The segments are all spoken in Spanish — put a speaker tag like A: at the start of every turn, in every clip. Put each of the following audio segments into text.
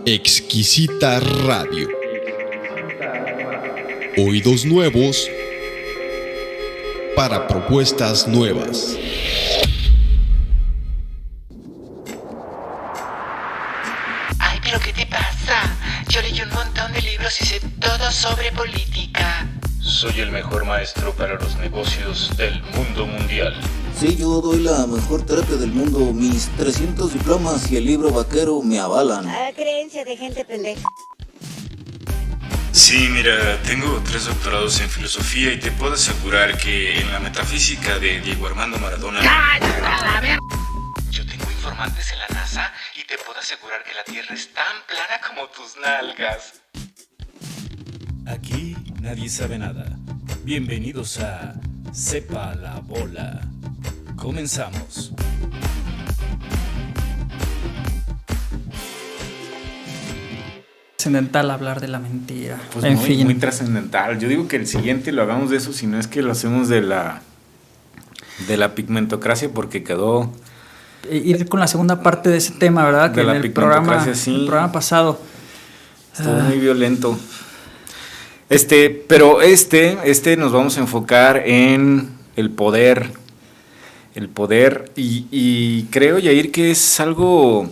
A: Exquisita Radio. Oídos nuevos para propuestas nuevas.
B: Ay, pero ¿qué te pasa? Yo leí un montón de libros y sé todo sobre política.
C: Soy el mejor maestro para los negocios del mundo mundial.
D: Sí, yo doy la mejor terapia del mundo. Mis 300 diplomas y el libro vaquero me avalan.
E: Creencia de gente pendeja.
C: Sí, mira, tengo 3 doctorados en filosofía y te puedo asegurar que en la metafísica de Diego Armando Maradona... Yo tengo informantes en la NASA y te puedo asegurar que la Tierra es tan plana como tus nalgas.
F: Aquí nadie sabe nada. Bienvenidos a Sepa la Bola. Comenzamos.
G: Trascendental hablar de la mentira.
H: Pues
G: en
H: muy,
G: fin.
H: muy trascendental. Yo digo que el siguiente lo hagamos de eso, si no es que lo hacemos de la pigmentocracia, porque quedó
G: Ir con la segunda parte de ese tema, ¿verdad?
H: de
G: Que
H: la
G: en el programa,
H: pigmentocracia, sí.
G: el programa pasado.
H: Estuvo muy violento. Pero nos vamos a enfocar en el poder. El poder. Y creo, Yair, que es algo,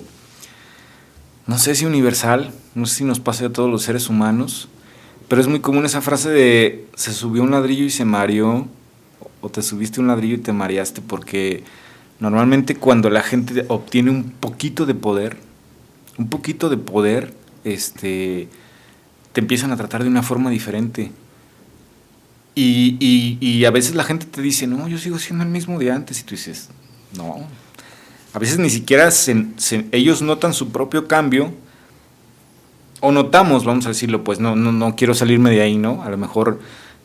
H: no sé si universal, no sé si nos pasa a todos los seres humanos, pero es muy común esa frase de se subió un ladrillo y se mareó, o te subiste un ladrillo y te mareaste, porque normalmente cuando la gente obtiene un poquito de poder, te empiezan a tratar de una forma diferente. Y a veces la gente te dice, no, yo sigo siendo el mismo de antes, y tú dices, no. A veces ni siquiera ellos notan su propio cambio, o notamos, vamos a decirlo, pues no quiero salirme de ahí, ¿no? A lo mejor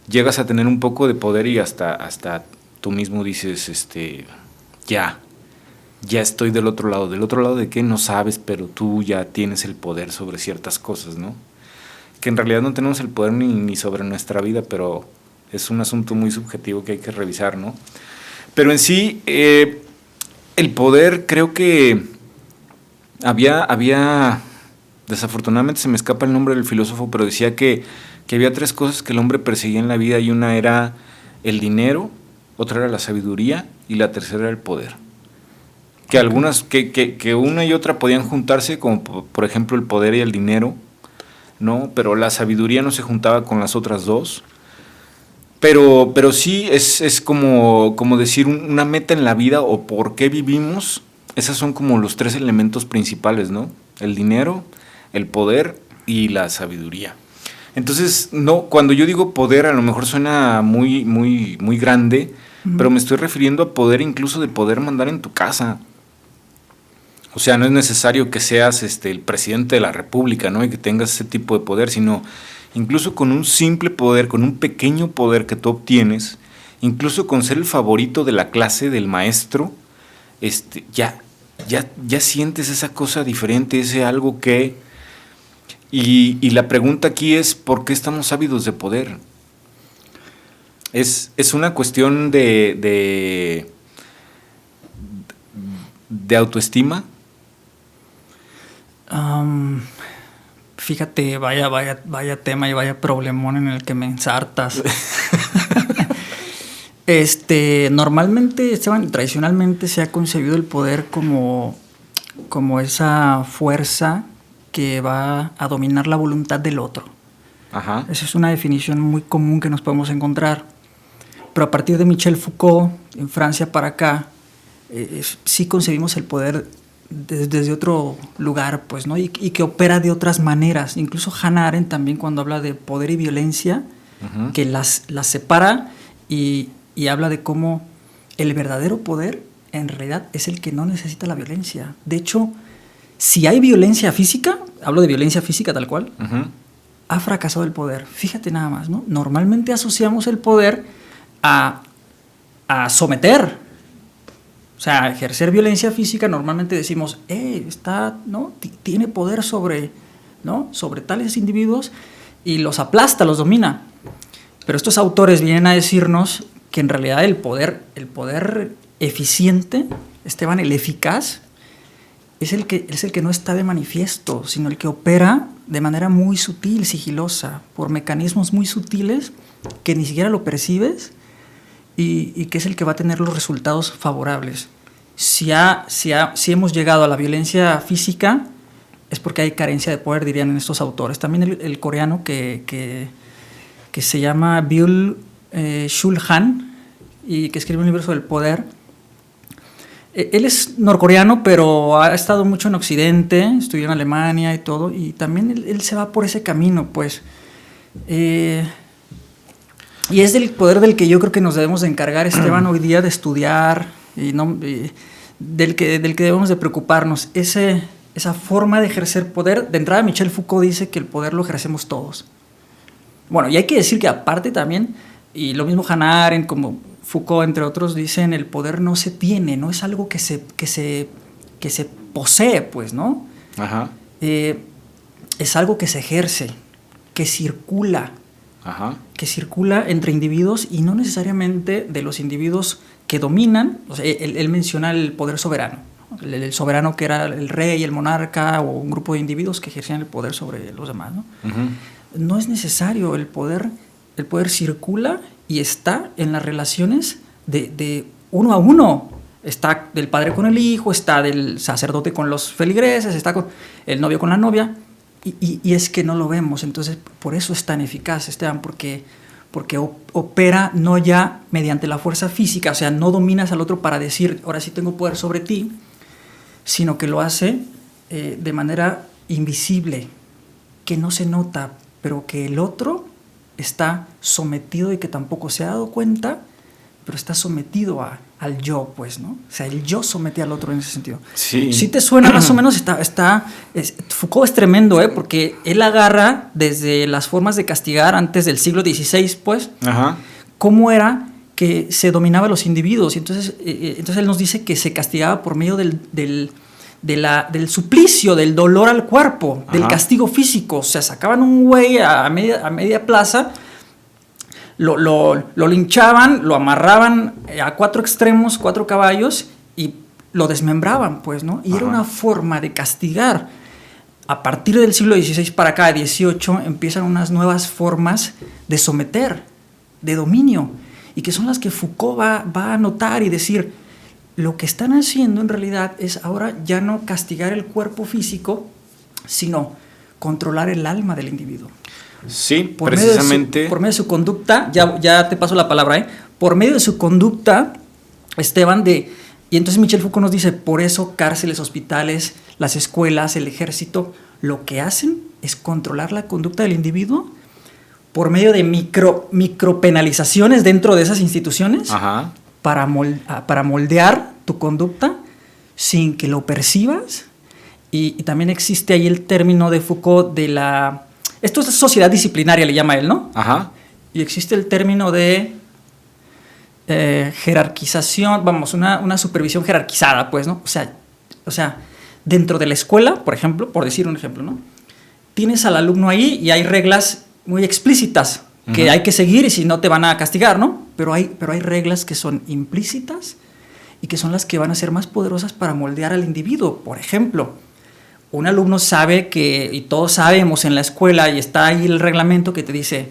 H: llegas a tener un poco de poder y hasta tú mismo dices, ya estoy del otro lado. ¿Del otro lado de qué? No sabes, pero tú ya tienes el poder sobre ciertas cosas, ¿no? Que en realidad no tenemos el poder ni sobre nuestra vida, pero es un asunto muy subjetivo que hay que revisar, ¿no? Pero en sí, el poder, creo que había, desafortunadamente se me escapa el nombre del filósofo, pero decía que había 3 cosas que el hombre perseguía en la vida, y una era el dinero, otra era la sabiduría, y la tercera era el poder. Que algunas, que una y otra podían juntarse, como por ejemplo el poder y el dinero, ¿no? Pero la sabiduría no se juntaba con las otras 2. Pero sí es como decir una meta en la vida, o por qué vivimos. Esas son como los 3 elementos principales, ¿no? El dinero, el poder y la sabiduría. Entonces, no, cuando yo digo poder, a lo mejor suena muy, muy, muy grande, pero me estoy refiriendo a poder, incluso de poder mandar en tu casa. O sea, no es necesario que seas el presidente de la república, ¿no? Y que tengas ese tipo de poder, sino incluso con un simple poder, con un pequeño poder que tú obtienes, incluso con ser el favorito de la clase, del maestro, ya sientes esa cosa diferente, ese algo que... Y la pregunta aquí es, ¿por qué estamos ávidos de poder? Es una cuestión de autoestima.
G: Fíjate, vaya tema y vaya problemón en el que me ensartas. Normalmente, Esteban, tradicionalmente se ha concebido el poder como esa fuerza que va a dominar la voluntad del otro.
H: Ajá.
G: Esa es una definición muy común que nos podemos encontrar. Pero a partir de Michel Foucault, en Francia para acá, sí concebimos el poder desde otro lugar, pues, ¿no? Y que opera de otras maneras. Incluso Hannah Arendt también, cuando habla de poder y violencia, uh-huh, que las separa y habla de cómo el verdadero poder en realidad es el que no necesita la violencia. De hecho, si hay violencia física, hablo de violencia física tal cual, uh-huh, ha fracasado el poder. Fíjate nada más, ¿no? Normalmente asociamos el poder a someter. O sea, a ejercer violencia física, normalmente decimos, ¿no? Tiene poder sobre tales individuos y los aplasta, los domina. Pero estos autores vienen a decirnos que en realidad el poder eficiente, Esteban, el eficaz, es el que no está de manifiesto, sino el que opera de manera muy sutil, sigilosa, por mecanismos muy sutiles que ni siquiera lo percibes y que es el que va a tener los resultados favorables. Si hemos llegado a la violencia física, es porque hay carencia de poder, dirían estos autores. También el coreano que se llama Byul-Chul Han y que escribe un libro sobre el poder. Él es norcoreano, pero ha estado mucho en Occidente, estudió en Alemania y todo, y también él se va por ese camino, pues. Y es del poder del que yo creo que nos debemos de encargar, Esteban, hoy día de estudiar, del que debemos de preocuparnos. Esa forma de ejercer poder, de entrada Michel Foucault dice que el poder lo ejercemos todos. Bueno, y hay que decir que aparte también, y lo mismo Hannah Arendt como Foucault, entre otros, dicen el poder no se tiene, no es algo que se posee, pues, ¿no?
H: Ajá.
G: Es algo que se ejerce, que circula,
H: Ajá.
G: que circula entre individuos y no necesariamente de los individuos que dominan. O sea, él menciona el poder soberano, el soberano que era el rey, el monarca o un grupo de individuos que ejercían el poder sobre los demás, ¿no? Uh-huh. No es necesario, el poder circula y está en las relaciones de uno a uno. Está del padre con el hijo, está del sacerdote con los feligreses, está con el novio con la novia, y es que no lo vemos. Entonces, por eso es tan eficaz, Esteban, porque opera no ya mediante la fuerza física, o sea, no dominas al otro para decir, ahora sí tengo poder sobre ti, sino que lo hace de manera invisible, que no se nota, pero que el otro está sometido y que tampoco se ha dado cuenta, pero está sometido al yo, pues, ¿no? O sea, el yo somete al otro en ese sentido.
H: Sí.
G: Si te suena más o menos, Foucault es tremendo, porque él agarra desde las formas de castigar antes del siglo XVI, pues,
H: ajá,
G: cómo era que se dominaba a los individuos. Y entonces él nos dice que se castigaba por medio del suplicio, del dolor al cuerpo, ajá, del castigo físico. O sea, sacaban un güey a media plaza, lo linchaban, lo amarraban a 4 extremos, 4 caballos, y lo desmembraban, pues, ¿no? Y ajá, era una forma de castigar. A partir del siglo XVI para acá, XVIII, empiezan unas nuevas formas de someter, de dominio, y que son las que Foucault va a notar y decir, lo que están haciendo en realidad es ahora ya no castigar el cuerpo físico, sino controlar el alma del individuo.
H: Sí, precisamente.
G: Por medio de su conducta, ya te paso la palabra, por medio de su conducta, Esteban, y entonces Michel Foucault nos dice, por eso cárceles, hospitales, las escuelas, el ejército, lo que hacen es controlar la conducta del individuo por medio de micropenalizaciones dentro de esas instituciones, ajá, para moldear tu conducta sin que lo percibas. Y también existe ahí el término de Foucault esto es sociedad disciplinaria, le llama él, ¿no? Ajá. Y existe el término de jerarquización, vamos, una supervisión jerarquizada, pues, ¿no? O sea, dentro de la escuela, por ejemplo, por decir un ejemplo, ¿no? Tienes al alumno ahí y hay reglas muy explícitas que uh-huh, hay que seguir y si no te van a castigar, ¿no? Pero hay reglas que son implícitas y que son las que van a ser más poderosas para moldear al individuo. Por ejemplo, un alumno sabe y todos sabemos en la escuela, y está ahí el reglamento que te dice,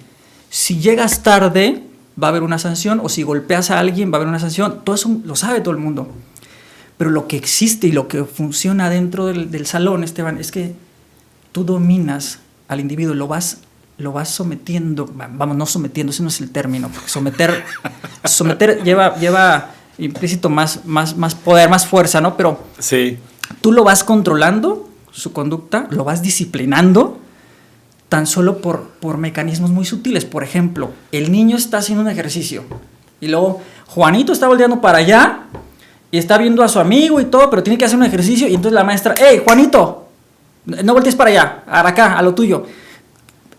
G: si llegas tarde va a haber una sanción, o si golpeas a alguien va a haber una sanción. Todo eso lo sabe todo el mundo. Pero lo que existe y lo que funciona dentro del salón, Esteban, es que tú dominas al individuo, lo vas sometiendo, vamos, no sometiendo, ese no es el término, porque someter lleva implícito más poder, más fuerza, ¿no? Pero sí, tú lo vas controlando, su conducta, lo vas disciplinando tan solo por mecanismos muy sutiles. Por ejemplo, el niño está haciendo un ejercicio y luego Juanito está volteando para allá y está viendo a su amigo y todo, pero tiene que hacer un ejercicio, y entonces la maestra, ¡hey, Juanito! No voltees para allá, acá, a lo tuyo.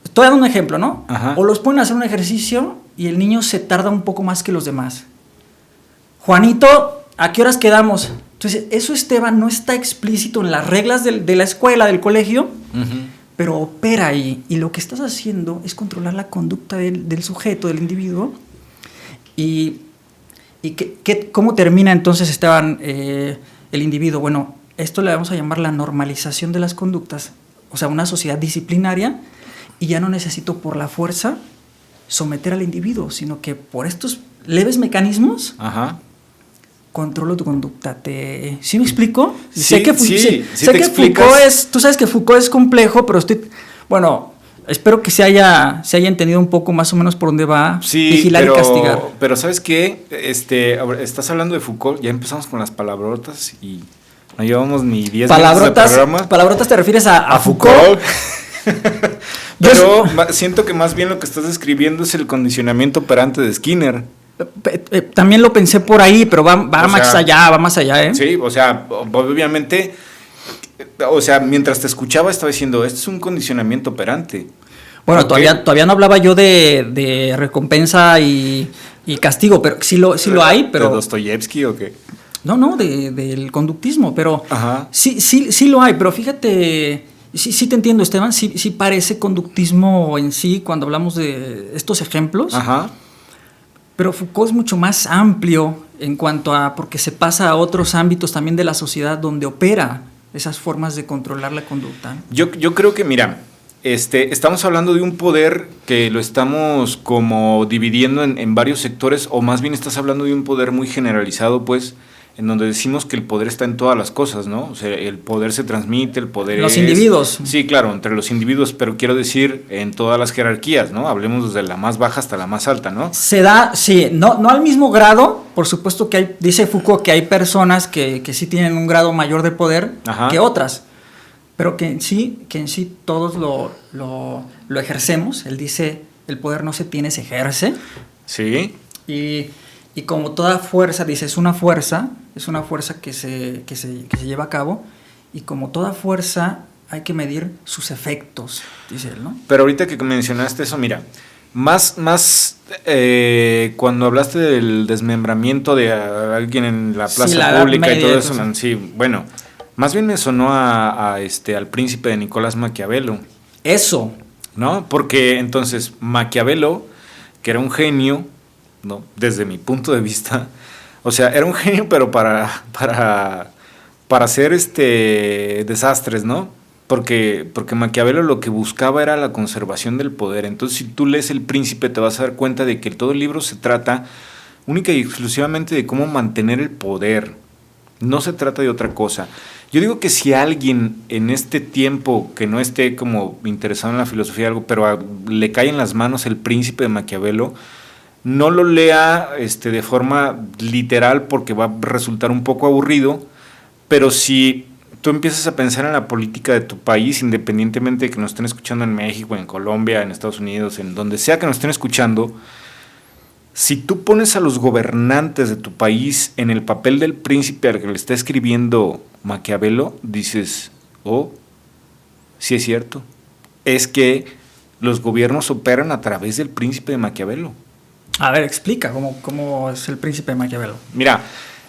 G: Estoy dando un ejemplo, ¿no? Ajá. O los ponen a hacer un ejercicio y el niño se tarda un poco más que los demás. Juanito, ¿a qué horas quedamos? Entonces, eso, Esteban, no está explícito en las reglas de la escuela, del colegio, uh-huh, pero opera ahí. Y lo que estás haciendo es controlar la conducta del sujeto, del individuo. ¿Y cómo termina entonces, Esteban, el individuo? Bueno, esto le vamos a llamar la normalización de las conductas, o sea, una sociedad disciplinaria, y ya no necesito por la fuerza someter al individuo, sino que por estos leves mecanismos controlo tu conducta. ¿Sí me explico?
H: Sí,
G: sé que Foucault tú sabes que Foucault es complejo, pero espero que se haya entendido un poco más o menos por dónde va. Vigilar y castigar.
H: Pero ¿sabes qué? Estás hablando de Foucault, ya empezamos con las palabrotas y no llevamos ni 10 minutos de programa.
G: ¿Palabrotas te refieres a Foucault?
H: Pero siento que más bien lo que estás describiendo es el condicionamiento operante de Skinner.
G: También lo pensé por ahí, pero va más allá, ¿eh?
H: Sí, o sea, obviamente, mientras te escuchaba estaba diciendo, esto es un condicionamiento operante.
G: Bueno, todavía no hablaba yo de recompensa y castigo, pero sí lo hay, pero...
H: ¿De Dostoyevsky o qué?
G: No, del conductismo, pero sí lo hay, pero fíjate, sí te entiendo, Esteban, sí parece conductismo en sí cuando hablamos de estos ejemplos. Pero Foucault es mucho más amplio en cuanto a, porque se pasa a otros ámbitos también de la sociedad donde opera esas formas de controlar la conducta.
H: Yo creo que, mira, estamos hablando de un poder que lo estamos como dividiendo en varios sectores, o más bien estás hablando de un poder muy generalizado, pues, en donde decimos que el poder está en todas las cosas, ¿no? O sea, el poder se transmite, el poder
G: los individuos.
H: Sí, claro, entre los individuos, pero quiero decir en todas las jerarquías, ¿no? Hablemos desde la más baja hasta la más alta, ¿no?
G: Se da, sí, no al mismo grado, por supuesto que dice Foucault que hay personas que sí tienen un grado mayor de poder que otras, pero que en sí todos lo ejercemos. Él dice, el poder no se tiene, se ejerce.
H: Sí.
G: Y como toda fuerza, dice, es una fuerza que se lleva a cabo, y como toda fuerza hay que medir sus efectos, dice él, ¿no?
H: Pero ahorita que mencionaste eso, mira, más cuando hablaste del desmembramiento de alguien en la plaza pública y todo eso, bueno, más bien me sonó al príncipe de Nicolás Maquiavelo.
G: Eso.
H: ¿No? Porque entonces Maquiavelo, que era un genio, ¿no? Desde mi punto de vista, o sea, era un genio, pero para hacer desastres, ¿no? Porque Maquiavelo lo que buscaba era la conservación del poder. Entonces, si tú lees El Príncipe, te vas a dar cuenta de que todo el libro se trata única y exclusivamente de cómo mantener el poder. No se trata de otra cosa. Yo digo que si alguien en este tiempo que no esté como interesado en la filosofía algo, pero le cae en las manos El Príncipe de Maquiavelo, no lo lea de forma literal porque va a resultar un poco aburrido, pero si tú empiezas a pensar en la política de tu país, independientemente de que nos estén escuchando en México, en Colombia, en Estados Unidos, en donde sea que nos estén escuchando, si tú pones a los gobernantes de tu país en el papel del príncipe al que le está escribiendo Maquiavelo, dices, sí es cierto, es que los gobiernos operan a través del príncipe de Maquiavelo.
G: A ver, explica cómo es El Príncipe de Maquiavelo.
H: Mira,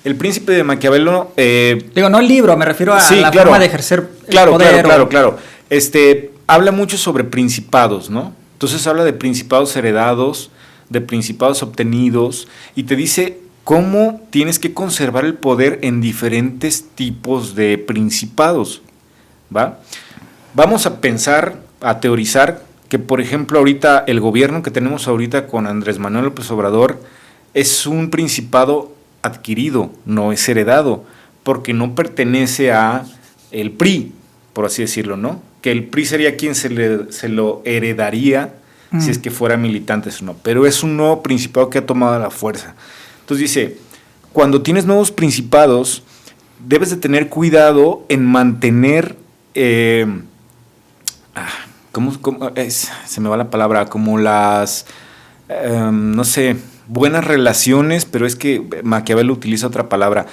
H: El Príncipe de Maquiavelo...
G: no el libro, me refiero a la forma de ejercer el poder.
H: Claro. Habla mucho sobre principados, ¿no? Entonces habla de principados heredados, de principados obtenidos, y te dice cómo tienes que conservar el poder en diferentes tipos de principados, ¿va? Vamos a pensar, a teorizar, que por ejemplo ahorita el gobierno que tenemos ahorita con Andrés Manuel López Obrador es un principado adquirido, no es heredado, porque no pertenece a el PRI, por así decirlo, ¿no? Que el PRI sería quien se lo heredaría si es que fuera militante o no, pero es un nuevo principado que ha tomado la fuerza. Entonces dice, cuando tienes nuevos principados, debes de tener cuidado en mantener... se me va la palabra, como las, no sé, buenas relaciones, pero es que Maquiavelo utiliza otra palabra,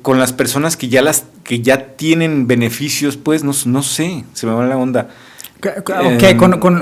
H: con las personas que ya tienen beneficios, pues, no sé, se me va la onda.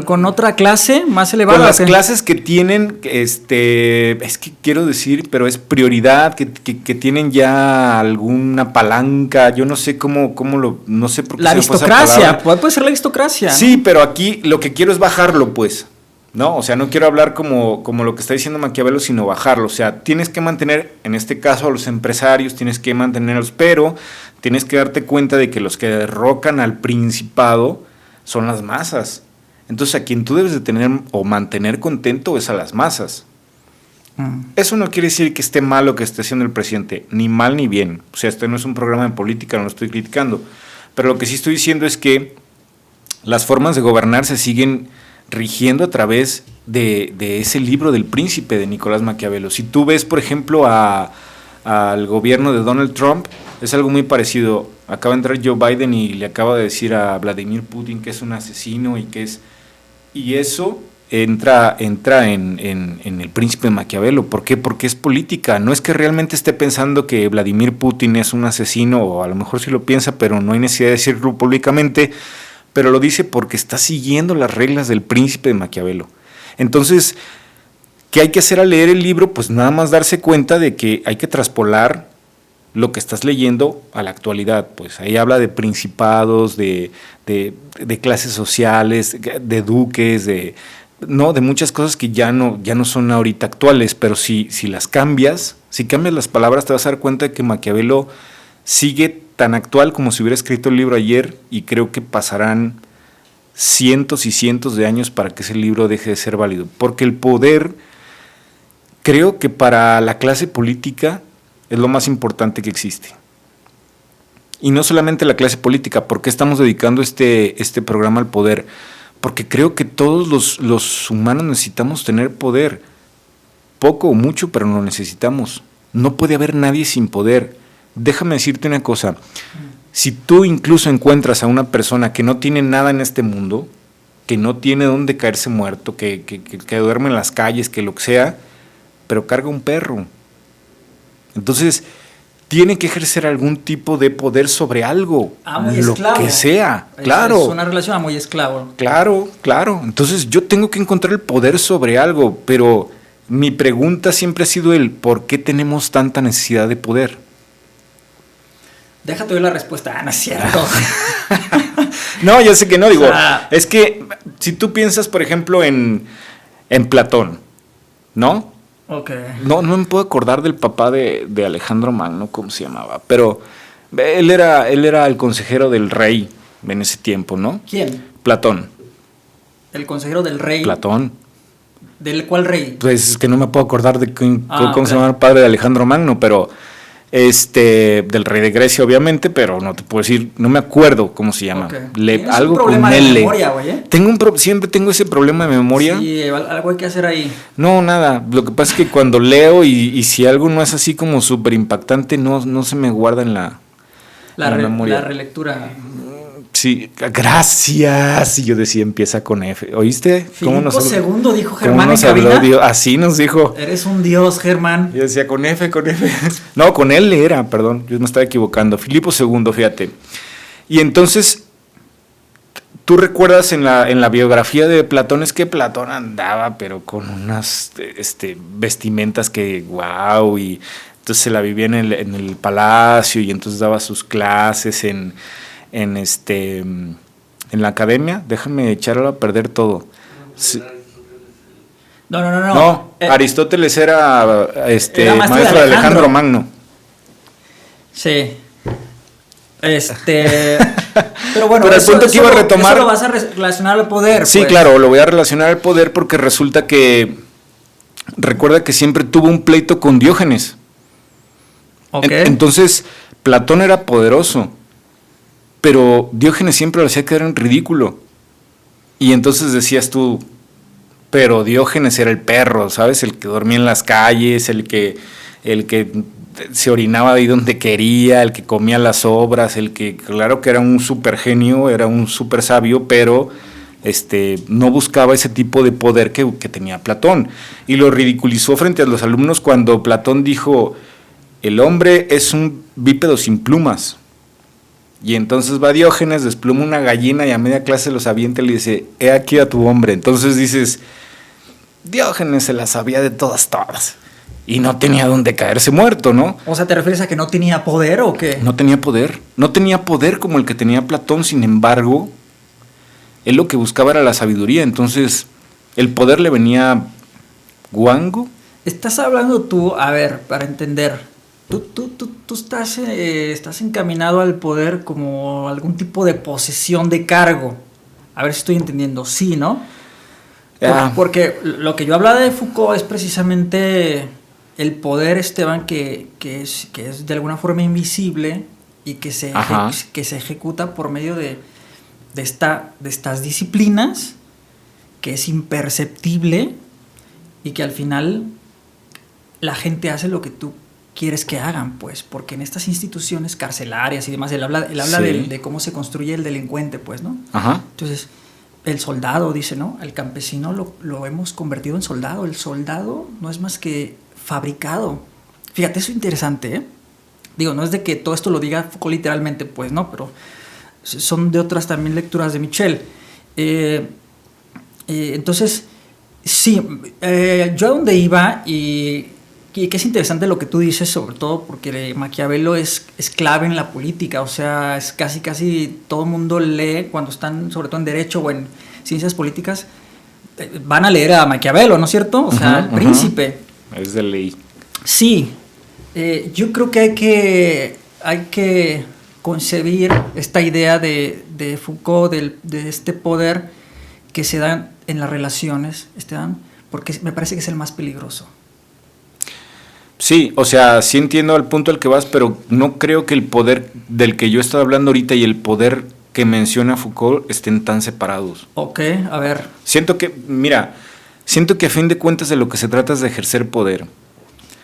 G: ¿Con otra clase más elevada?
H: Con las clases que tienen, es que quiero decir, pero es prioridad, que tienen ya alguna palanca, yo no sé no sé por qué
G: la aristocracia, puede ser la aristocracia.
H: Sí, pero aquí lo que quiero es bajarlo, pues. ¿no? O sea, no quiero hablar como lo que está diciendo Maquiavelo, sino bajarlo. O sea, tienes que mantener, en este caso, a los empresarios, tienes que mantenerlos, pero tienes que darte cuenta de que los que derrocan al principado son las masas. Entonces, a quien tú debes de tener o mantener contento es a las masas. Eso no quiere decir que esté mal lo que esté haciendo el presidente, ni mal ni bien. O sea, este no es un programa de política, no lo estoy criticando. Pero lo que sí estoy diciendo es que las formas de gobernar se siguen rigiendo a través de ese libro del Príncipe de Nicolás Maquiavelo. Si tú ves, por ejemplo, al gobierno de Donald Trump, es algo muy parecido. Acaba de entrar Joe Biden y le acaba de decir a Vladimir Putin que es un asesino y eso entra en el Príncipe de Maquiavelo. ¿Por qué? Porque es política. No es que realmente esté pensando que Vladimir Putin es un asesino, o a lo mejor sí lo piensa, pero no hay necesidad de decirlo públicamente, pero lo dice porque está siguiendo las reglas del Príncipe de Maquiavelo. Entonces, ¿qué hay que hacer al leer el libro? Pues nada más darse cuenta de que hay que traspolar lo que estás leyendo a la actualidad. Pues ahí habla de principados, de clases sociales, de duques, de muchas cosas que ya no son ahorita actuales, pero si las cambias, si cambias las palabras, te vas a dar cuenta de que Maquiavelo sigue tan actual como si hubiera escrito el libro ayer, y creo que pasarán cientos y cientos de años para que ese libro deje de ser válido, porque el poder, creo que para la clase política es lo más importante que existe. Y no solamente la clase política. ¿Por qué estamos dedicando este programa al poder? Porque creo que todos los humanos necesitamos tener poder, poco o mucho, pero lo necesitamos. No puede haber nadie sin poder. Déjame decirte una cosa, si tú incluso encuentras a una persona que no tiene nada en este mundo, que no tiene dónde caerse muerto, que duerme en las calles, que lo que sea, pero carga un perro, entonces tiene que ejercer algún tipo de poder sobre algo, lo que sea, claro.
G: Es una relación amo y esclavo.
H: Claro. Entonces yo tengo que encontrar el poder sobre algo, pero mi pregunta siempre ha sido ¿por qué tenemos tanta necesidad de poder?
G: Déjate ver la respuesta. No es cierto.
H: No, yo sé que no, digo,
G: O sea,
H: es que si tú piensas, por ejemplo, en Platón, ¿no?
G: Okay.
H: No me puedo acordar del papá de Alejandro Magno, ¿cómo se llamaba? Pero él era el consejero del rey en ese tiempo, ¿no?
G: ¿Quién?
H: Platón.
G: El consejero del rey.
H: Platón.
G: ¿Del cuál rey?
H: Pues es que no me puedo acordar de cómo
G: okay.
H: se llama el padre de Alejandro Magno, pero del rey de Grecia, obviamente, pero no te puedo decir, no me acuerdo cómo se llama.
G: Okay.
H: Algo
G: un problema
H: con
G: de
H: L.
G: memoria, güey, ¿eh?
H: Siempre tengo ese problema de memoria.
G: Sí, algo hay que hacer ahí.
H: No, nada. Lo que pasa es que cuando leo y si algo no es así como súper impactante, no se me guarda en la memoria.
G: La relectura.
H: Sí, gracias. Y yo decía, empieza con F. ¿Oíste?
G: Filipo II, dijo Germán en
H: habló
G: cabina.
H: Dios? Así nos dijo.
G: Eres un dios, Germán.
H: Yo decía, con F. No, con L era, perdón. Yo me estaba equivocando. Filipo II, fíjate. Y entonces, tú recuerdas en la biografía de Platón, es que Platón andaba, pero con unas vestimentas que, wow, y entonces se la vivía en el palacio, y entonces daba sus clases en la academia. Déjame echarlo a perder todo. Sí. No, Aristóteles era maestro de Alejandro Magno.
G: Sí. Pero bueno,
H: pero el punto que iba a retomar,
G: eso lo vas a relacionar al poder.
H: Sí,
G: pues.
H: Claro, lo voy a relacionar al poder porque resulta que recuerda que siempre tuvo un pleito con Diógenes.
G: Okay.
H: Entonces, Platón era poderoso, pero Diógenes siempre lo hacía quedar en ridículo. Y entonces decías tú, pero Diógenes era el perro, ¿sabes? El que dormía en las calles, el que se orinaba ahí donde quería, el que comía las obras, el que, claro que era un súper genio, era un súper sabio, pero no buscaba ese tipo de poder que tenía Platón. Y lo ridiculizó frente a los alumnos cuando Platón dijo, el hombre es un bípedo sin plumas. Y entonces va Diógenes, despluma una gallina y a media clase los avienta y le dice, he aquí a tu hombre. Entonces dices, Diógenes se la sabía de todas. Y no tenía dónde caerse muerto, ¿no?
G: O sea, ¿te refieres a que no tenía poder o qué?
H: No tenía poder como el que tenía Platón. Sin embargo, él lo que buscaba era la sabiduría. Entonces, ¿El poder le venía guango?
G: Estás hablando tú, a ver, para entender, tú estás encaminado al poder como algún tipo de posesión de cargo. A ver si estoy entendiendo, sí, ¿no? Porque lo que yo hablaba de Foucault es precisamente el poder, Esteban, que es de alguna forma invisible y que se ejecuta por medio de estas disciplinas, que es imperceptible y que al final la gente hace lo que tú quieres que hagan, pues, porque en estas instituciones carcelarias y demás, él habla de cómo se construye el delincuente, pues, ¿no? Ajá. Entonces, el soldado, dice, ¿no? El campesino lo hemos convertido en soldado. El soldado no es más que fabricado. Fíjate, eso es interesante, ¿eh? Digo, no es de que todo esto lo diga Foucault literalmente, pues, ¿no? Pero son de otras también lecturas de Michel. Entonces, sí, yo a donde iba y que es interesante lo que tú dices, sobre todo porque Maquiavelo es clave en la política, o sea, es casi todo el mundo lee cuando están, sobre todo en Derecho o en Ciencias Políticas, van a leer a Maquiavelo, ¿no es cierto? O sea, el príncipe.
H: Es de ley.
G: Sí, yo creo que hay que concebir esta idea de Foucault, de este poder que se da en las relaciones, Esteban, porque me parece que es el más peligroso.
H: Sí, o sea, sí entiendo al punto al que vas, pero no creo que el poder del que yo estaba hablando ahorita y el poder que menciona Foucault estén tan separados.
G: Ok, a ver.
H: Siento que a fin de cuentas de lo que se trata es de ejercer poder.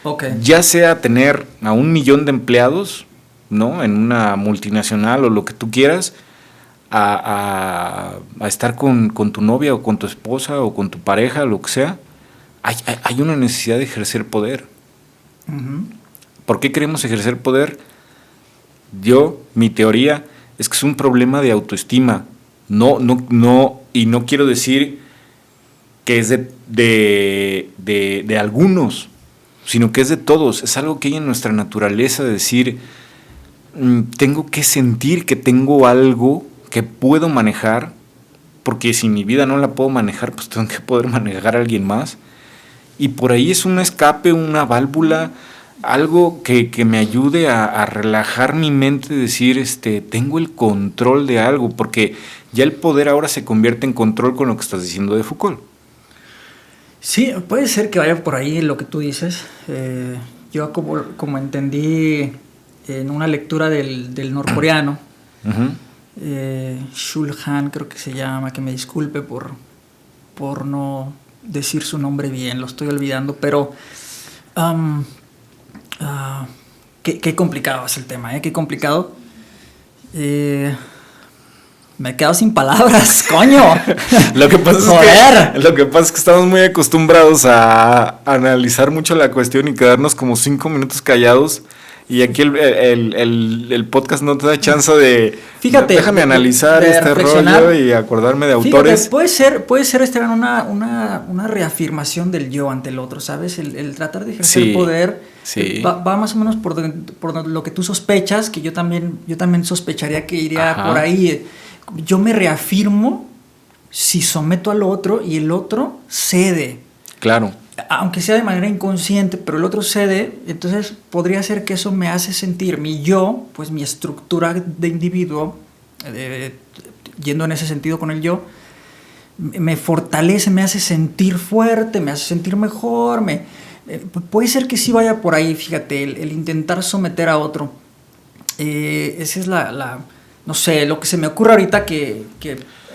G: Okay.
H: Ya sea tener a 1 millón de empleados, ¿no? En una multinacional o lo que tú quieras, a estar con tu novia o con tu esposa o con tu pareja, lo que sea, hay una necesidad de ejercer poder. Uh-huh. ¿Por qué queremos ejercer poder? Mi teoría es que es un problema de autoestima. No, y no quiero decir que es de algunos, sino que es de todos. Es algo que hay en nuestra naturaleza de decir, tengo que sentir que tengo algo que puedo manejar, porque si mi vida no la puedo manejar, pues tengo que poder manejar a alguien más. Y por ahí es un escape, una válvula, algo que me ayude a relajar mi mente, decir, tengo el control de algo, porque ya el poder ahora se convierte en control con lo que estás diciendo de Foucault.
G: Sí, puede ser que vaya por ahí lo que tú dices. Yo como entendí en una lectura del norcoreano, Shul Han creo que se llama, que me disculpe por no decir su nombre bien, lo estoy olvidando, pero qué complicado es el tema, qué complicado. Me he quedado sin palabras, coño.
H: Lo que pasa es que estamos muy acostumbrados a analizar mucho la cuestión y quedarnos como 5 minutos callados. Y aquí el podcast no te da chance de...
G: Fíjate,
H: déjame analizar este rollo y acordarme de autores.
G: Fíjate, puede ser Esteban, una reafirmación del yo ante el otro, ¿sabes? El tratar de ejercer poder va más o menos por lo que tú sospechas, que yo también sospecharía que iría por ahí. Yo me reafirmo si someto al otro y el otro cede.
H: Claro.
G: Aunque sea de manera inconsciente, pero el otro cede, entonces podría ser que eso me hace sentir mi yo, pues mi estructura de individuo, yendo en ese sentido con el yo, me fortalece, me hace sentir fuerte, me hace sentir mejor, puede ser que sí vaya por ahí, fíjate, el intentar someter a otro. Esa es no sé, lo que se me ocurre ahorita que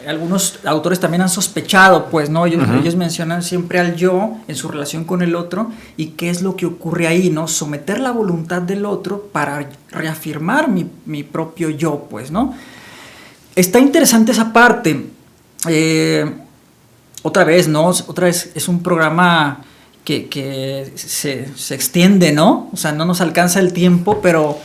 G: algunos autores también han sospechado, pues, ¿no? Ellos mencionan siempre al yo en su relación con el otro y qué es lo que ocurre ahí, ¿no? Someter la voluntad del otro para reafirmar mi propio yo, pues, ¿no? Está interesante esa parte. Otra vez, ¿no? Otra vez es un programa que se extiende, ¿no? O sea, no nos alcanza el tiempo, pero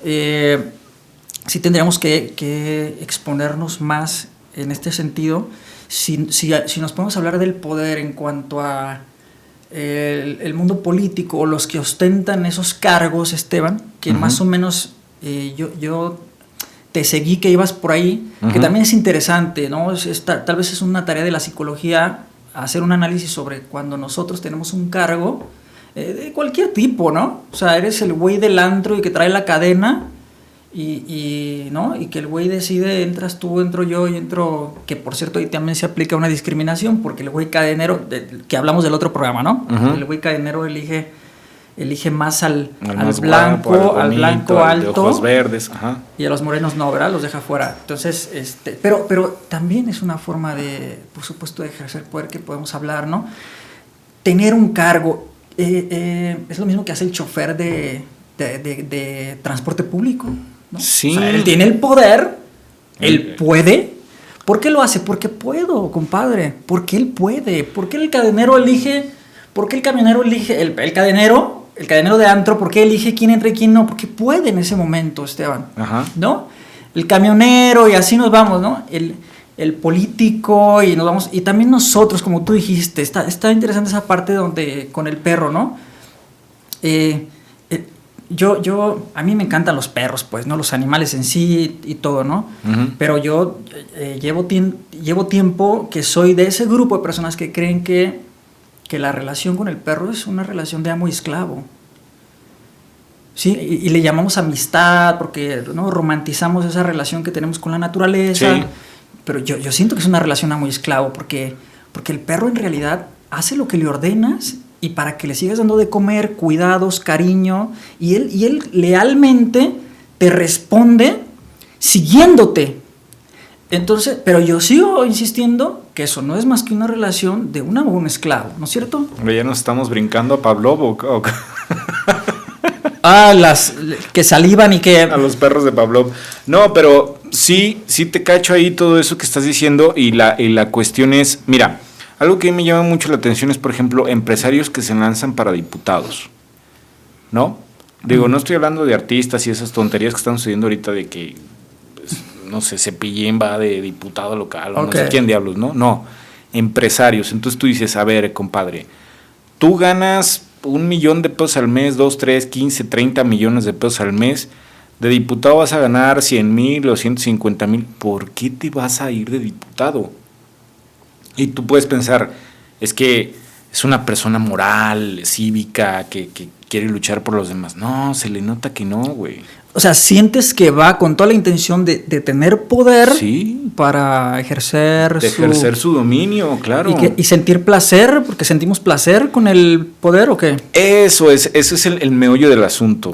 G: sí tendríamos que exponernos más en este sentido. Si nos podemos hablar del poder en cuanto a el mundo político o los que ostentan esos cargos, Esteban, que más o menos yo te seguí que ibas por ahí, que también es interesante, ¿no? Tal vez es una tarea de la psicología a hacer un análisis sobre cuando nosotros tenemos un cargo de cualquier tipo, ¿no? O sea, eres el güey del antro y que trae la cadena ¿no? Y que el güey decide, entras tú, entro yo y entro, que por cierto ahí también se aplica una discriminación porque el güey cadenero, que hablamos del otro programa, ¿no? Uh-huh. El güey cadenero elige más al
H: más
G: blanco,
H: guapo,
G: al
H: bonito,
G: blanco
H: al
G: alto,
H: de ojos verdes, ajá.
G: Y a los morenos no, ¿verdad? Los deja fuera. Entonces, pero también es una forma de, por supuesto, de ejercer poder que podemos hablar, ¿no? Tener un cargo es lo mismo que hace el chofer de transporte público, ¿no?
H: Sí.
G: O sea, él tiene el poder, él puede. ¿Por qué lo hace? Porque puedo, compadre. Porque él puede. ¿Por qué el cadenero elige? ¿Por qué el camionero elige? El cadenero de antro, ¿por qué elige quién entra y quién no? Porque puede en ese momento, Esteban. Ajá. ¿No? El camionero, y así nos vamos, ¿no? El político, y nos vamos. Y también nosotros, como tú dijiste, está interesante esa parte donde con el perro, ¿no? A mí me encantan los perros, pues, ¿no? Los animales en sí y todo, ¿no? Uh-huh. Pero yo llevo tiempo que soy de ese grupo de personas que creen que la relación con el perro es una relación de amo y esclavo. Sí, y le llamamos amistad porque, ¿no? Romantizamos esa relación que tenemos con la naturaleza. Sí. Pero yo siento que es una relación amo y esclavo porque el perro en realidad hace lo que le ordenas y para que le sigas dando de comer, cuidados, cariño, y él lealmente te responde siguiéndote. Entonces, pero yo sigo insistiendo que eso no es más que una relación de un amo y un esclavo, ¿no es cierto?
H: Ya nos estamos brincando a Pavlov
G: las que salivan y que...
H: A los perros de Pavlov. No, pero sí te cacho ahí todo eso que estás diciendo y la cuestión es, mira, algo que me llama mucho la atención es, por ejemplo, empresarios que se lanzan para diputados, ¿no? Digo, no estoy hablando de artistas y esas tonterías que están sucediendo ahorita de que, pues, no sé, Cepillín va de diputado local o no sé quién diablos, ¿no? No, empresarios. Entonces tú dices, a ver, compadre, tú ganas $1,000,000 al mes, 2, 3, 15, 30 millones de pesos al mes. De diputado vas a ganar 100,000 o 150,000. ¿Por qué te vas a ir de diputado? Y tú puedes pensar, es que es una persona moral, cívica, que quiere luchar por los demás. No, se le nota que no, güey.
G: O sea, sientes que va con toda la intención de tener poder, sí, para ejercer
H: su dominio, claro.
G: Y sentir placer, porque sentimos placer con el poder, ¿o qué?
H: Ese es el meollo del asunto.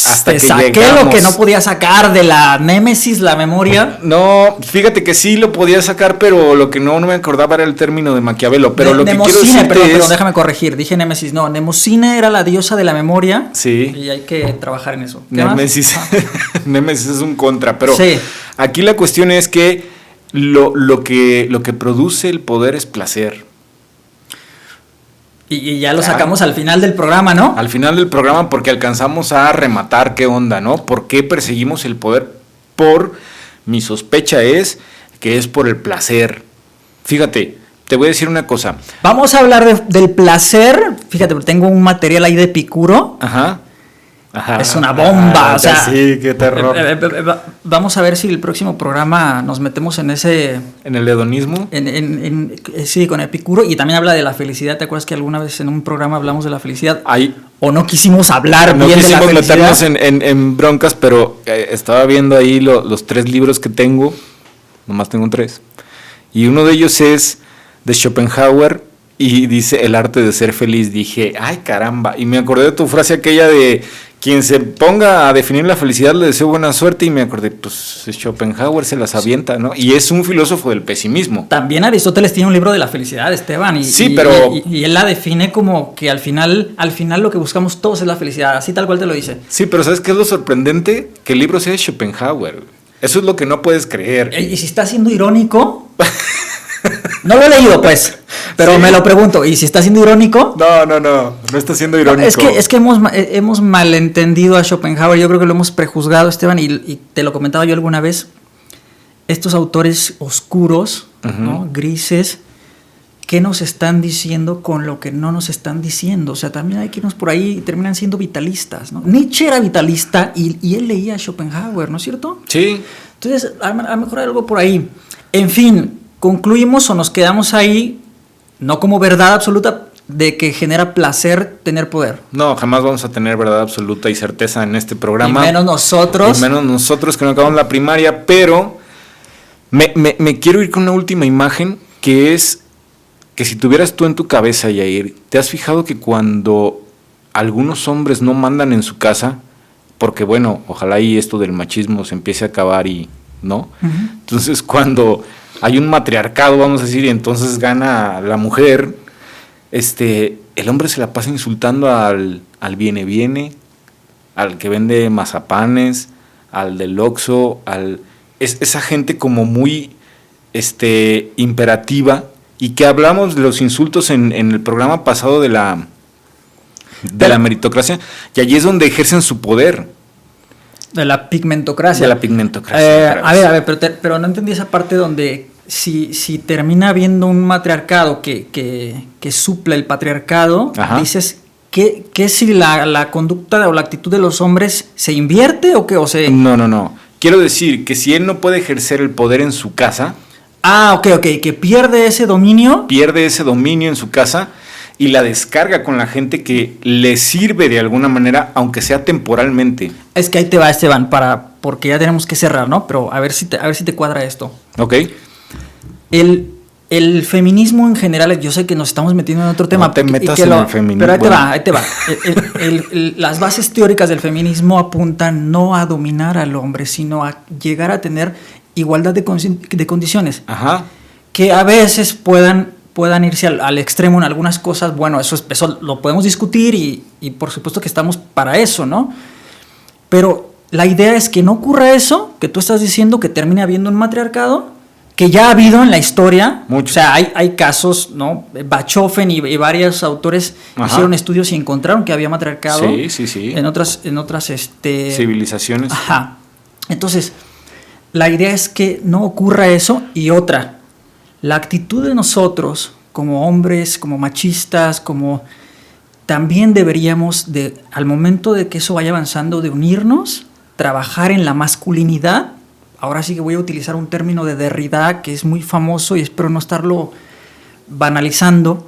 H: Hasta
G: te
H: que
G: saqué
H: llegamos.
G: Lo que no podía sacar de la némesis, la memoria.
H: No, fíjate que sí lo podía sacar, pero lo que no me acordaba era el término de Maquiavelo. Pero lo que quiero decirte
G: perdón, déjame corregir, dije némesis. No, Nemocine era la diosa de la memoria.
H: Sí.
G: Y hay que trabajar en eso.
H: Némesis. Némesis es un contra, pero sí. Aquí la cuestión es que lo que produce el poder es placer.
G: Y ya lo sacamos al final del programa, ¿no?
H: Al final del programa, porque alcanzamos a rematar qué onda, ¿no? ¿Por qué perseguimos el poder? Mi sospecha es que es por el placer. Fíjate, te voy a decir una cosa.
G: Vamos a hablar del placer. Fíjate, tengo un material ahí de Epicuro.
H: Ajá.
G: Es una bomba, o sea,
H: sí, qué terror.
G: Vamos a ver si el próximo programa nos metemos en ese...
H: ¿En el hedonismo?
G: Sí, con Epicuro, y también habla de la felicidad. ¿Te acuerdas que alguna vez en un programa hablamos de la felicidad? O no quisimos hablar bien de la felicidad.
H: No quisimos meternos en broncas, pero estaba viendo ahí los 3 libros que tengo, nomás tengo 3, y uno de ellos es de Schopenhauer, y dice El arte de ser feliz. Dije, ay caramba, y me acordé de tu frase aquella de quien se ponga a definir la felicidad le deseo buena suerte, y me acordé, pues Schopenhauer se las avienta, ¿no? Y es un filósofo del pesimismo.
G: También Aristóteles tiene un libro de la felicidad, Esteban, y él la define como que al final lo que buscamos todos es la felicidad, así tal cual te lo dice.
H: Sí, pero ¿sabes qué es lo sorprendente? Que el libro sea de Schopenhauer. Eso es lo que no puedes creer.
G: Y si está siendo irónico... No lo he leído, pues, pero sí. Me lo pregunto. ¿Y si está siendo irónico?
H: No está siendo irónico.
G: Es que hemos malentendido a Schopenhauer. Yo creo que lo hemos prejuzgado, Esteban, y te lo comentaba yo alguna vez. Estos autores oscuros, uh-huh, ¿no? Grises, ¿qué nos están diciendo con lo que no nos están diciendo? O sea, también hay que irnos por ahí y terminan siendo vitalistas, ¿no? Nietzsche era vitalista y él leía a Schopenhauer, ¿no es cierto?
H: Sí.
G: Entonces, a lo mejor hay algo por ahí. En fin... ¿Concluimos o nos quedamos ahí no como verdad absoluta de que genera placer tener poder.
H: No, jamás vamos a tener verdad absoluta y certeza en este programa.
G: Y menos nosotros.
H: Y menos nosotros que no acabamos la primaria, pero me quiero ir con una última imagen que es que si tuvieras tú en tu cabeza, Yair, ¿te has fijado que cuando algunos hombres no mandan en su casa, porque bueno, ojalá y esto del machismo se empiece a acabar y no? Uh-huh. Entonces cuando hay un matriarcado, vamos a decir, y entonces gana la mujer, el hombre se la pasa insultando al viene, al que vende mazapanes, al del Oxxo, esa gente como muy imperativa, y que hablamos de los insultos en el programa pasado de la meritocracia, y allí es donde ejercen su poder.
G: De la pigmentocracia.
H: De la pigmentocracia.
G: A ver, pero no entendí esa parte donde si termina habiendo un matriarcado que suple el patriarcado, ajá, dices que si la conducta o la actitud de los hombres se invierte o qué, o sea...
H: No. Quiero decir que si él no puede ejercer el poder en su casa...
G: Ah, ok, que pierde ese dominio.
H: Pierde ese dominio en su casa y la descarga con la gente que le sirve de alguna manera, aunque sea temporalmente.
G: Es que ahí te va, Esteban, porque ya tenemos que cerrar, ¿no? Pero a ver si te cuadra esto.
H: Ok.
G: El feminismo en general, yo sé que nos estamos metiendo en otro tema.
H: No te metas en el feminismo.
G: Pero ahí te va. Las bases teóricas del feminismo apuntan no a dominar al hombre, sino a llegar a tener igualdad de condiciones.
H: Ajá.
G: Que a veces puedan irse al extremo en algunas cosas. Bueno, eso lo podemos discutir y por supuesto que estamos para eso, ¿no? Pero la idea es que no ocurra eso, que tú estás diciendo, que termine habiendo un matriarcado, que ya ha habido en la historia.
H: Mucho.
G: O sea, hay casos, ¿no? Bachofen y varios autores, ajá, hicieron estudios y encontraron que había matriarcado.
H: Sí.
G: En otras
H: civilizaciones.
G: Ajá. Entonces, la idea es que no ocurra eso. Y otra, la actitud de nosotros como hombres, como machistas, también deberíamos al momento de que eso vaya avanzando, de unirnos, trabajar en la masculinidad. Ahora sí que voy a utilizar un término de Derrida que es muy famoso y espero no estarlo banalizando,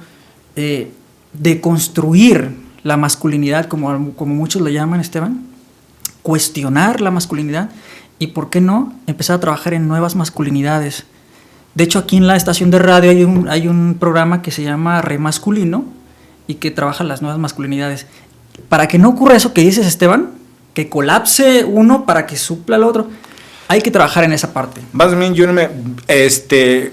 G: de construir la masculinidad, como muchos lo llaman, Esteban, cuestionar la masculinidad y, ¿por qué no?, empezar a trabajar en nuevas masculinidades. De hecho, aquí en la estación de radio hay un programa que se llama Remasculino y que trabaja las nuevas masculinidades. Para que no ocurra eso que dices, Esteban, que colapse uno para que supla al otro, hay que trabajar en esa parte.
H: Más bien,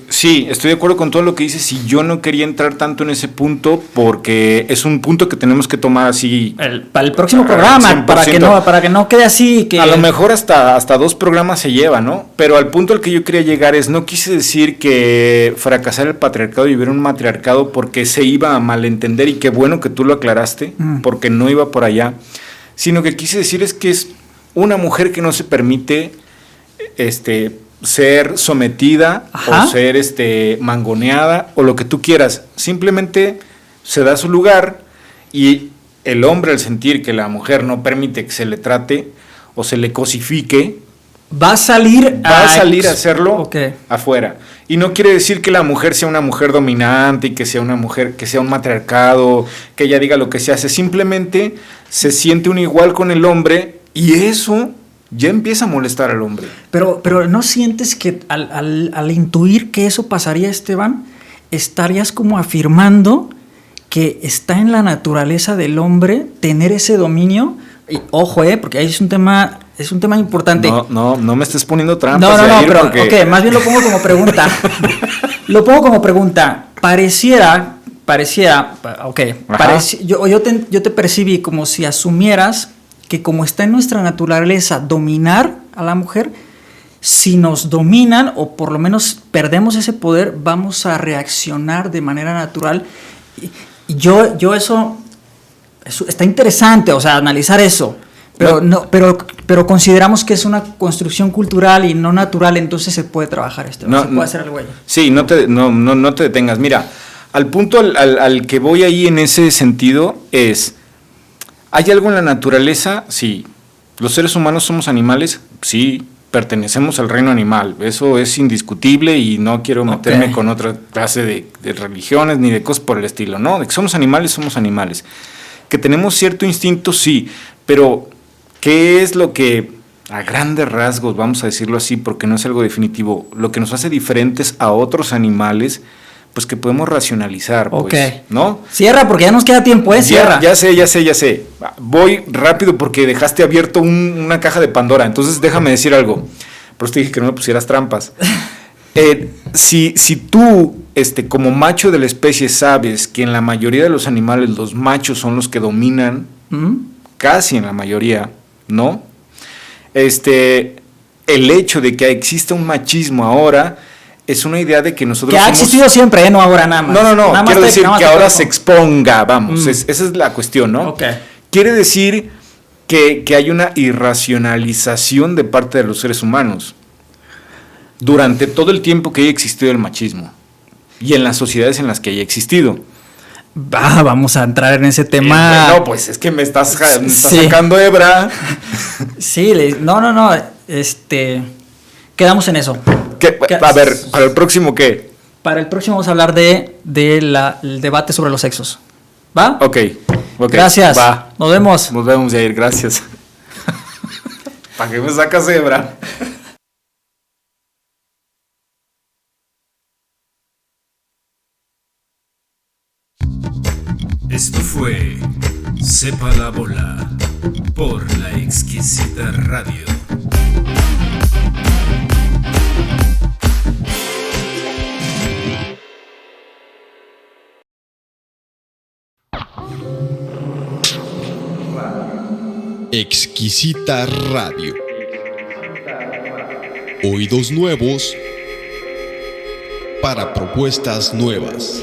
H: sí, estoy de acuerdo con todo lo que dices y yo no quería entrar tanto en ese punto porque es un punto que tenemos que tomar así.
G: Para el próximo programa, 100%. para que no quede así. Que...
H: A lo mejor hasta 2 programas se lleva, ¿no? Pero al punto al que yo quería llegar no quise decir que fracasara el patriarcado y hubiera un matriarcado porque se iba a malentender, y qué bueno que tú lo aclaraste, porque no iba por allá, sino que quise decir es que es una mujer que no se permite ser sometida, ajá, o ser mangoneada o lo que tú quieras. Simplemente se da su lugar y el hombre, al sentir que la mujer no permite que se le trate o se le cosifique,
G: va a salir
H: a hacerlo, okay, afuera. Y no quiere decir que la mujer sea una mujer dominante y que sea una mujer, que sea un matriarcado, que ella diga lo que se hace. Simplemente se siente un igual con el hombre y eso ya empieza a molestar al hombre.
G: Pero ¿no sientes que al intuir que eso pasaría, Esteban, estarías como afirmando que está en la naturaleza del hombre tener ese dominio? Y ojo, porque ahí es un tema importante.
H: No me estés poniendo trampas.
G: No, pero porque... Ok, más bien lo pongo como pregunta. Pareciera, ok, yo te percibí como si asumieras que como está en nuestra naturaleza dominar a la mujer, si nos dominan o por lo menos perdemos ese poder, vamos a reaccionar de manera natural. Y yo eso está interesante, o sea, analizar eso, pero consideramos que es una construcción cultural y no natural, entonces se puede trabajar se puede hacer algo ahí.
H: Sí, no te detengas. Mira, al punto al que voy ahí en ese sentido es... ¿Hay algo en la naturaleza? Sí. ¿Los seres humanos somos animales? Sí. pertenecemos al reino animal, eso es indiscutible y no quiero meterme con otra clase de religiones ni de cosas por el estilo, ¿no? De que somos animales. Que tenemos cierto instinto, sí, pero ¿qué es lo que, a grandes rasgos, vamos a decirlo así, porque no es algo definitivo, lo que nos hace diferentes a otros animales, pues que podemos racionalizar, pues, ¿no?
G: Cierra, porque ya nos queda tiempo, cierra.
H: Ya sé. Voy rápido porque dejaste abierto una caja de Pandora, entonces déjame decir algo. Pero te dije que no me pusieras trampas. Si tú, como macho de la especie, sabes que en la mayoría de los animales los machos son los que dominan, casi en la mayoría, ¿no? El hecho de que exista un machismo ahora es una idea de que nosotros
G: que ha existido siempre, no ahora nada más.
H: No, quiero decir que ahora se exponga, vamos, esa es la cuestión, ¿no?
G: Okay.
H: Quiere decir que hay una irracionalización de parte de los seres humanos durante todo el tiempo que haya existido el machismo y en las sociedades en las que haya existido.
G: Vamos a entrar en ese tema.
H: No, pues es que me estás sacando hebra.
G: Sí, no. Quedamos en eso.
H: A ver, ¿para el próximo qué?
G: Para el próximo vamos a hablar del debate sobre los sexos. ¿Va?
H: Ok.
G: Gracias.
H: Va.
G: Nos vemos.
H: Nos vemos, Jair. Gracias. ¿Para qué me sacas hebra?
F: Esto fue Sepa la Bola por La Exquisita Radio.
A: Exquisita Radio. Oídos nuevos para propuestas nuevas.